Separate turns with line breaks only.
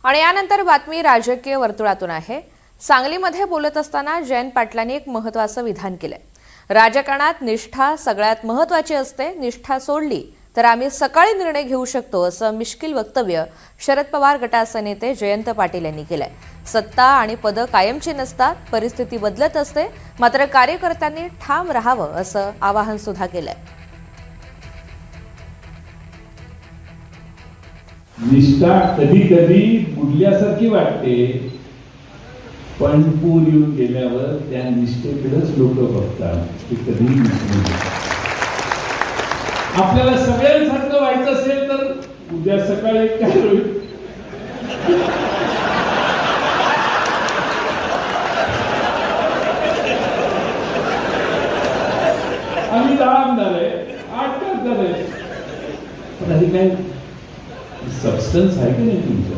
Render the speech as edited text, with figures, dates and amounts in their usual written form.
आणि यानंतर बातमी राजकीय वर्तुळातून आहे। सांगलीमध्ये बोलत असताना जयंत पाटलांनी एक महत्त्वाचं विधान केलंय। राजकारणात निष्ठा सगळ्यात महत्त्वाची असते, निष्ठा सोडली तर आम्ही सकाळी निर्णय घेऊ शकतो असं मिश्किल वक्तव्य शरद पवार गटाचे नेते जयंत पाटील यांनी केलंय। सत्ता आणि पद कायमची नसतात, परिस्थिती बदलत असते, मात्र कार्यकर्त्यांनी ठाम राहावं असं आवाहन सुद्धा केलंय।
निष्ठा कधी कधी बुडल्यासारखी वाटते, पण पूर येऊन गेल्यावर त्या निष्ठेकडेच लोक बघतात, ते कधीही नसतं। आपल्याला सगळ्यांसारखं व्हायचं असेल तर उद्या सकाळी काय होईल? आम्ही 10 आमदार आहे, 8 खासदार आहे, पण आधी काय सबस्टन्स आहे की नाही तुमचं?